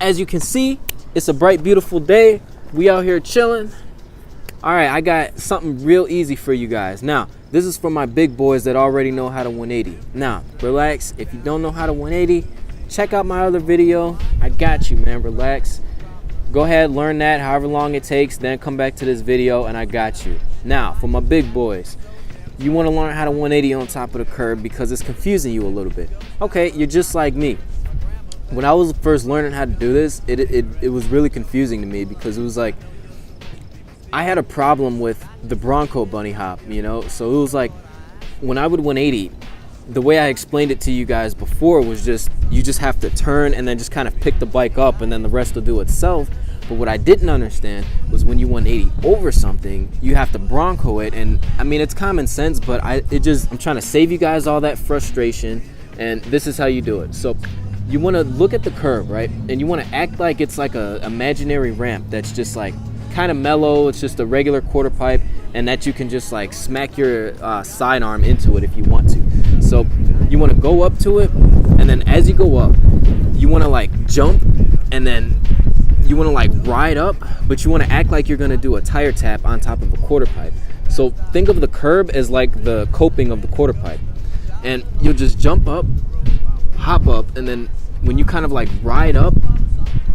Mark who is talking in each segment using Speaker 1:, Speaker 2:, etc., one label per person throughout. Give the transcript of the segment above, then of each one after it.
Speaker 1: As you can see, it's a bright, beautiful day. We out here chilling. All right, I got something real easy for you guys. Now, this is for my big boys that already know how to 180. Now, relax. If you don't know how to 180, check out my other video. I got you, man. Relax. Go ahead, learn that however long it takes, then come back to this video and I got you. Now, for my big boys, you want to learn how to 180 on top of the curb because it's confusing you a little bit. Okay, you're just like me. When I was first learning how to do this, it was really confusing to me because it was like, I had a problem with the Bronco bunny hop, you know? So it was like, when I would 180, the way I explained it to you guys before was just, you just have to turn and then just kind of pick the bike up and then the rest will do itself. But what I didn't understand was when you 180 over something, you have to Bronco it. And I mean, it's common sense, but I'm trying to save you guys all that frustration. And this is how you do it. So you want to look at the curb, right? And you want to act like it's like a imaginary ramp that's just like kind of mellow. It's just a regular quarter pipe, and that you can just like smack your sidearm into it if you want to. So you want to go up to it, and then as you go up, you want to like jump, and then you want to like ride up, but you want to act like you're going to do a tire tap on top of a quarter pipe. So think of the curb as like the coping of the quarter pipe, and you'll just jump up, hop up, and then when you kind of like ride up,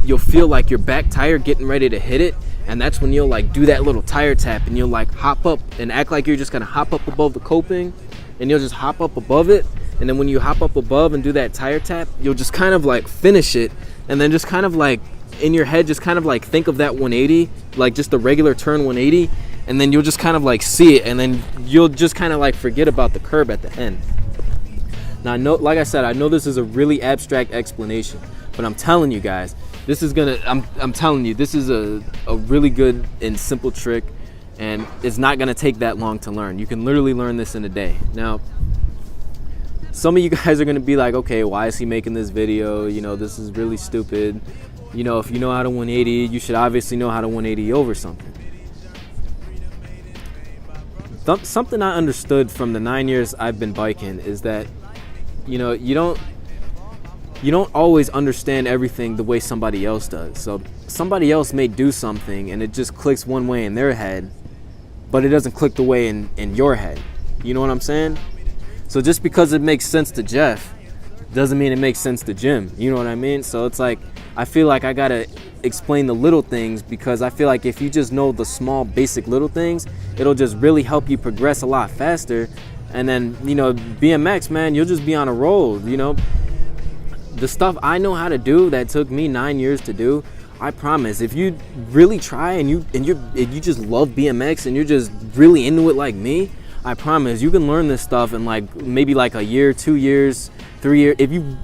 Speaker 1: you'll feel like your back tire getting ready to hit it. And that's when you'll like do that little tire tap and you'll like hop up and act like you're just gonna hop up above the coping, and you'll just hop up above it. And then when you hop up above and do that tire tap, you'll just kind of like finish it, and then just kind of like in your head, just kind of like think of that 180, like just the regular turn 180, and then you'll just kind of like see it, and then you'll just kind of like forget about the curb at the end. Now I know, like I said, I know this is a really abstract explanation, but I'm telling you guys, this is gonna, I'm telling you, this is a really good and simple trick, and it's not gonna take that long to learn. You can literally learn this in a day. Now, some of you guys are gonna be like, okay, why is he making this video? You know, this is really stupid. You know, if you know how to 180, you should obviously know how to 180 over something. Something I understood from the 9 years I've been biking is that, you know, you don't always understand everything the way somebody else does. So somebody else may do something and it just clicks one way in their head, but it doesn't click the way in your head. You know what I'm saying? So just because it makes sense to Jeff doesn't mean it makes sense to Jim. You know what I mean? So it's like, I feel like I gotta explain the little things, because I feel like if you just know the small basic little things, it'll just really help you progress a lot faster. And then, you know, BMX, man, you'll just be on a roll. You know, the stuff I know how to do that took me 9 years to do, I promise, if you really try and you just love BMX and you're just really into it like me, I promise you can learn this stuff in like maybe like a year, 2 years, 3 years. If you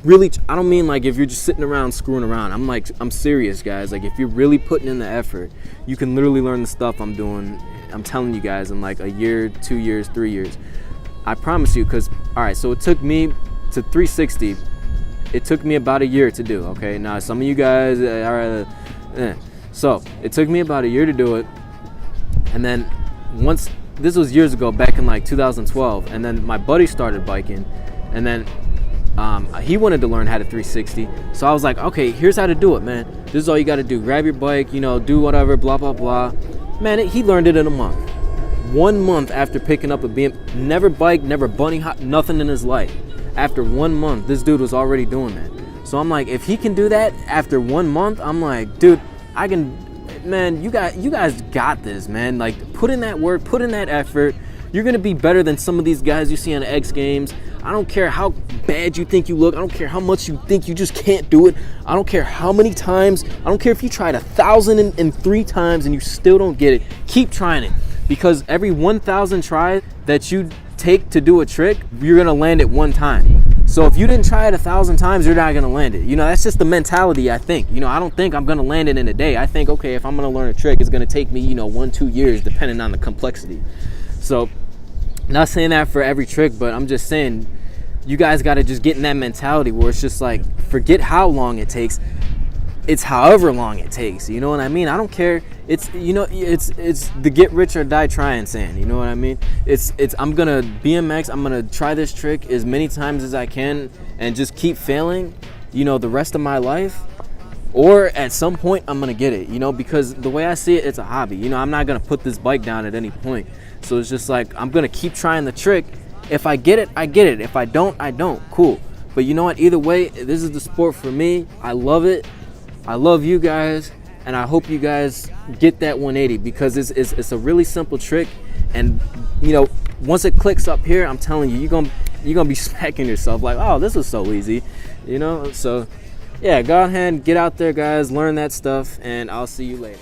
Speaker 1: really, I don't mean like if you're just sitting around screwing around. I'm serious, guys. Like if you're really putting in the effort, you can literally learn the stuff I'm doing. I'm telling you guys, in like a year, 2 years, 3 years. I promise you, because, all right, so it took me to 360. It took me about a year to do, okay? Now, some of you guys, So it took me about a year to do it. And then once, this was years ago, back in like 2012. And then my buddy started biking. And then he wanted to learn how to 360. So I was like, okay, here's how to do it, man. This is all you got to do. Grab your bike, you know, do whatever, blah, blah, blah. Man, he learned it in a month. 1 month after picking up a BM, never biked, never bunny hop, nothing in his life. After 1 month, this dude was already doing that. So I'm like, if he can do that after 1 month, I'm like, dude, I can, man, you guys got this, man. Like, put in that work, put in that effort. You're gonna be better than some of these guys you see on X Games. I don't care how bad you think you look. I don't care how much you think you just can't do it. I don't care how many times. I don't care if you tried 1,003 times and you still don't get it. Keep trying it, because every 1,000 tries that you take to do a trick, you're gonna land it one time. So if you didn't try it 1,000 times, you're not gonna land it. You know, that's just the mentality, I think. You know, I don't think I'm gonna land it in a day. I think, okay, if I'm gonna learn a trick, it's gonna take me, you know, 1-2 years, depending on the complexity. So, not saying that for every trick, but I'm just saying, you guys gotta just get in that mentality where it's just like, forget how long it takes. It's however long it takes. You know what I mean? I don't care. It's, you know, it's the get rich or die trying saying. You know what I mean? I'm gonna BMX. I'm gonna try this trick as many times as I can and just keep failing. the rest of my life, or at some point I'm gonna get it, because the way I see it, it's a hobby. I'm not gonna put this bike down at any point. So it's just like, I'm gonna keep trying the trick. If I get it, I get it. If I don't, I don't. Cool. But you know what? Either way, this is the sport for me. I love it. I love you guys, and I hope you guys get that 180, because it's a really simple trick. And once it clicks up here, I'm telling you, you're gonna be smacking yourself like, oh, this was so easy, So yeah, go ahead and get out there, guys, learn that stuff, and I'll see you later.